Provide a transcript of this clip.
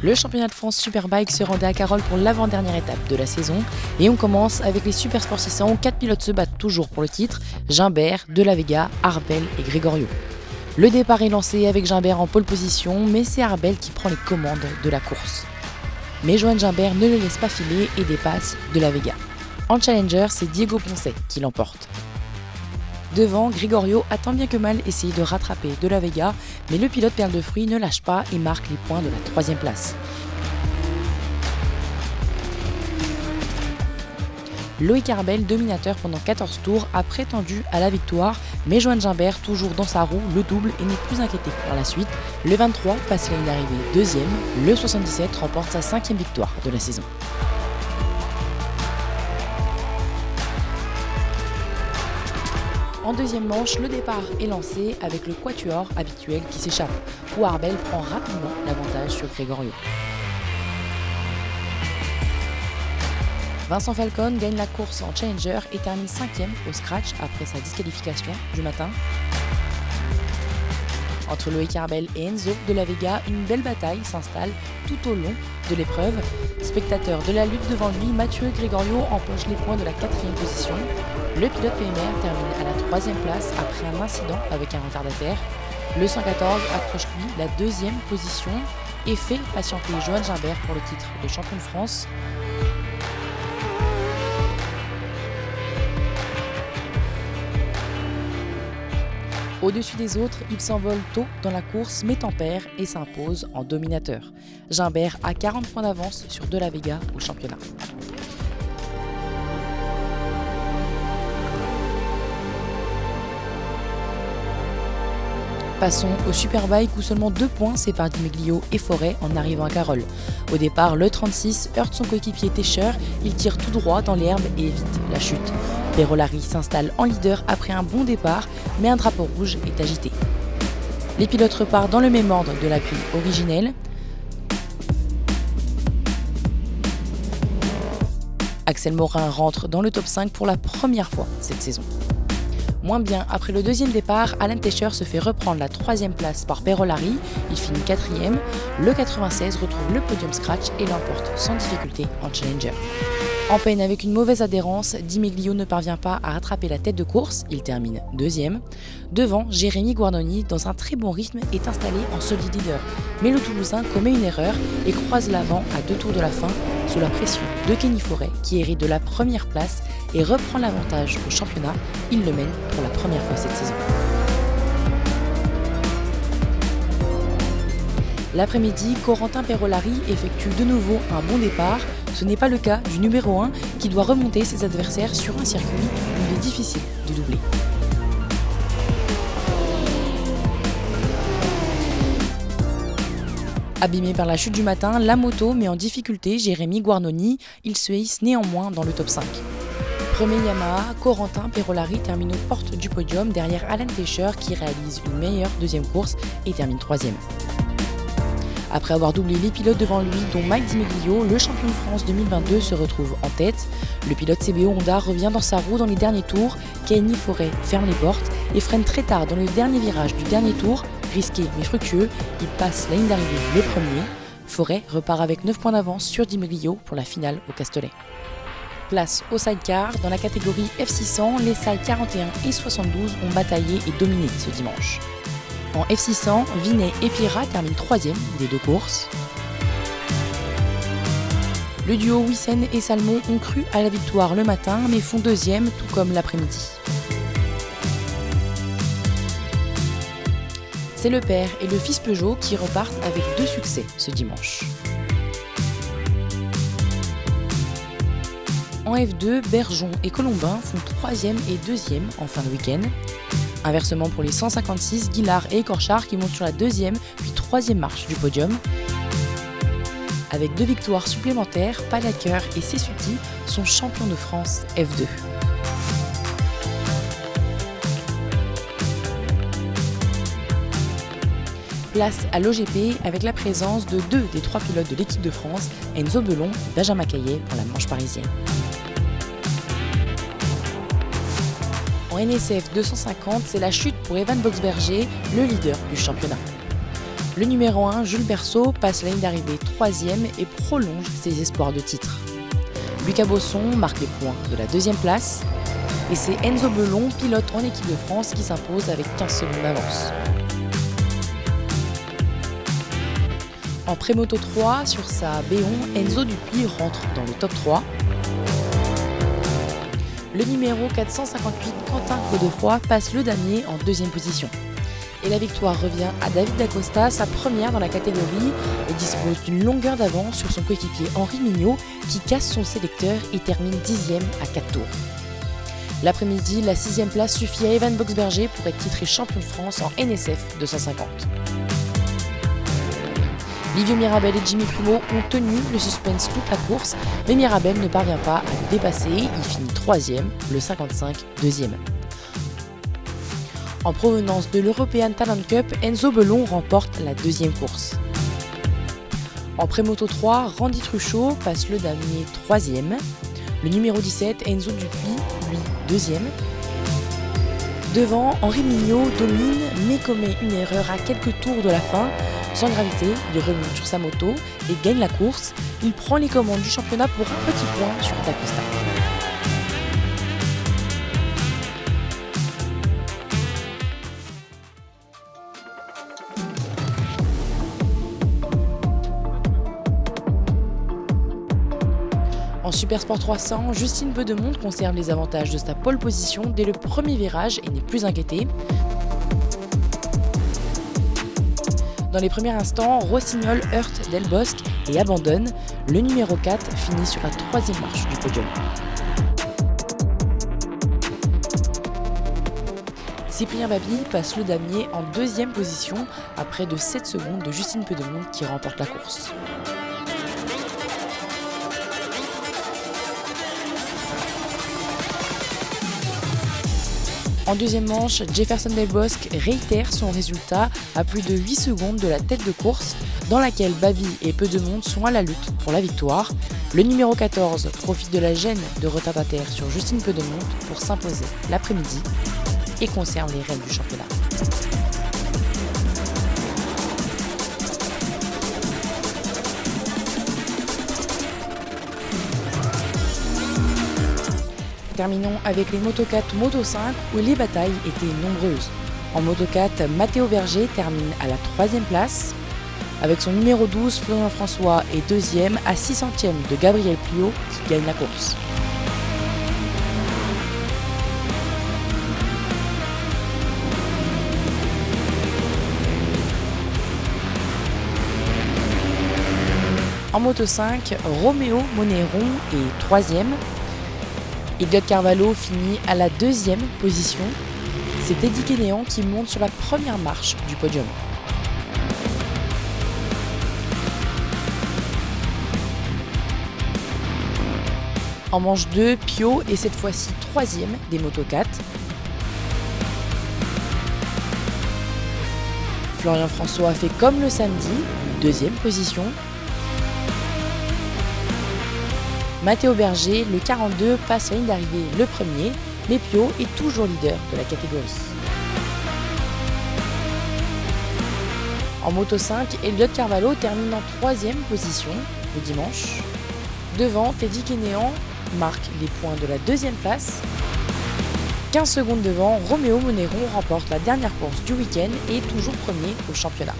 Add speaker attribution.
Speaker 1: Le championnat de France Superbike se rendait à Carole pour l'avant-dernière étape de la saison et on commence avec les Super Sport 600 où 4 pilotes se battent toujours pour le titre, Gimbert, De La Vega, Arbel et Gregorio. Le départ est lancé avec Gimbert en pole position, mais c'est Arbel qui prend les commandes de la course. Mais Johan Gimbert ne le laisse pas filer et dépasse De La Vega. En challenger, c'est Diego Poncet qui l'emporte. Devant, Gregorio a tant bien que mal essayé de rattraper De La Vega, mais le pilote Perle de Fruits ne lâche pas et marque les points de la 3e place. Loïc Arbel, dominateur pendant 14 tours, a prétendu à la victoire, mais Johan Gimbert, toujours dans sa roue, le double et n'est plus inquiété par la suite. Le 23 passe la ligne d'arrivée 2e, le 77 remporte sa 5e victoire de la saison. En deuxième manche, le départ est lancé avec le quatuor habituel qui s'échappe, où Arbel prend rapidement l'avantage sur Gregorio. Vincent Falcon gagne la course en challenger et termine 5e au scratch après sa disqualification du matin. Entre Loïc Arbel et Enzo De La Vega, une belle bataille s'installe tout au long de l'épreuve. Spectateur de la lutte devant lui, Mathieu Gregorio empoche les points de la 4e position. Le pilote PMR termine à la 3e place après un incident avec un retardataire. Le 114 accroche lui la 2e position et fait patienter Johan Gimbert pour le titre de champion de France. Au-dessus des autres, il s'envole tôt dans la course, mais tempère et s'impose en dominateur. Gimbert a 40 points d'avance sur De La Vega au championnat. Passons au Superbike où seulement 2 points séparent Di Meglio et Forêt en arrivant à Carole. Au départ, le 36 heurte son coéquipier Tescher, il tire tout droit dans les herbes et évite la chute. Perolari s'installe en leader après un bon départ, mais un drapeau rouge est agité. Les pilotes repartent dans le même ordre de la grille originelle. Axel Morin rentre dans le top 5 pour la première fois cette saison. Moins bien, après le 2e départ, Alain Tescher se fait reprendre la 3e place par Perolari, il finit 4e. Le 96 retrouve le podium scratch et l'emporte sans difficulté en challenger. En peine avec une mauvaise adhérence, Di Meglio ne parvient pas à rattraper la tête de course, il termine 2e. Devant, Jérémy Guarnoni, dans un très bon rythme, est installé en solide leader. Mais le Toulousain commet une erreur et croise l'avant à 2 tours de la fin, sous la pression de Kenny Forêt, qui hérite de la 1re place et reprend l'avantage au championnat. Il le mène pour la première fois cette saison. L'après-midi, Corentin Perolari effectue de nouveau un bon départ. Ce n'est pas le cas du numéro 1 qui doit remonter ses adversaires sur un circuit où il est difficile de doubler. Abîmé par la chute du matin, la moto met en difficulté Jérémy Guarnoni. Il se hisse néanmoins dans le top 5. Premier Yamaha, Corentin Perolari termine aux portes du podium derrière Alain Tescher qui réalise une meilleure 2e course et termine 3e. Après avoir doublé les pilotes devant lui, dont Mike Di Meglio, le champion de France 2022 se retrouve en tête. Le pilote CBO Honda revient dans sa roue dans les derniers tours. Kenny Forêt ferme les portes et freine très tard dans le dernier virage du dernier tour. Risqué mais fructueux, il passe la ligne d'arrivée le premier. Forêt repart avec 9 points d'avance sur Di Meglio pour la finale au Castellet. Place au sidecar. Dans la catégorie F600, les salles 41 et 72 ont bataillé et dominé ce dimanche. En F600, Vinet et Pira terminent 3e des 2 courses. Le duo Wissen et Salmon ont cru à la victoire le matin, mais font 2e, tout comme l'après-midi. C'est le père et le fils Peugeot qui repartent avec 2 succès ce dimanche. En F2, Bergeon et Colombin font 3e et 2e en fin de week-end. Inversement pour les 156, Guillard et Écorchard qui montent sur la 2e puis 3e marche du podium. Avec 2 victoires supplémentaires, Palaker et Sessuti sont champions de France F2. Place à l'OGP avec la présence de 2 des 3 pilotes de l'équipe de France, Enzo Belon et Benjamin Caillet pour la manche parisienne. En NSF 250, c'est la chute pour Evan Boxberger, le leader du championnat. Le numéro 1, Jules Berceau, passe la ligne d'arrivée 3e et prolonge ses espoirs de titre. Lucas Bosson marque les points de la 2e place et c'est Enzo Belon, pilote en équipe de France, qui s'impose avec 15 secondes d'avance. En pré-moto 3, sur sa B11, Enzo Dupuis rentre dans le top 3. Le numéro 458, Quentin Godefroy, passe le damier en 2e position. Et la victoire revient à David Dacosta, sa première dans la catégorie, et dispose d'une longueur d'avance sur son coéquipier Henri Mignot, qui casse son sélecteur et termine 10e à 4 tours. L'après-midi, la 6e place suffit à Evan Boxberger pour être titré champion de France en NSF 250. Livio Mirabel et Jimmy Primo ont tenu le suspense toute la course, mais Mirabel ne parvient pas à le dépasser, il finit 3e, le 55 2e. En provenance de l'European Talent Cup, Enzo Belon remporte la 2e course. En pré-moto 3, Randy Truchot passe le damier 3e. Le numéro 17, Enzo Dupuis, lui 2e. Devant, Henri Mignot domine mais commet une erreur à quelques tours de la fin. Sans gravité, il remonte sur sa moto et gagne la course. Il prend les commandes du championnat pour un petit point sur Dacosta. En Supersport 300, Justine Beaudemonde conserve les avantages de sa pole position dès le premier virage et n'est plus inquiétée. Dans les premiers instants, Rossignol heurte Delbosque et abandonne. Le numéro 4 finit sur la 3e marche du podium. Cyprien Baby passe le damier en 2e position à près de 7 secondes de Justine Beaudemonde qui remporte la course. En 2e manche, Jefferson Delbosque réitère son résultat à plus de 8 secondes de la tête de course, dans laquelle Baby et Beaudemonde sont à la lutte pour la victoire. Le numéro 14 profite de la gêne de retardataire sur Justine Beaudemonde pour s'imposer l'après-midi et conserve les rênes du championnat. Terminons avec les Moto 4, Moto 5 où les batailles étaient nombreuses. En Moto 4, Matteo Berger termine à la 3e place. Avec son numéro 12, Florian François est 2e à 6 centièmes de Gabriel Pliot qui gagne la course. En Moto 5, Roméo Monéron est 3e. Elliot Carvalho finit à la 2e position. C'est Eddie Kénéan qui monte sur la première marche du podium. En manche 2, Pio est cette fois-ci 3e des Moto 4. Florian François fait comme le samedi, 2e position. Matteo Berger, le 42, passe la ligne d'arrivée le premier, mais Pio est toujours leader de la catégorie. En Moto 5, Elliot Carvalho termine en 3e position le dimanche. Devant, Teddy Kénéan marque les points de la 2e place. 15 secondes devant, Roméo Monéron remporte la dernière course du week-end et est toujours premier au championnat.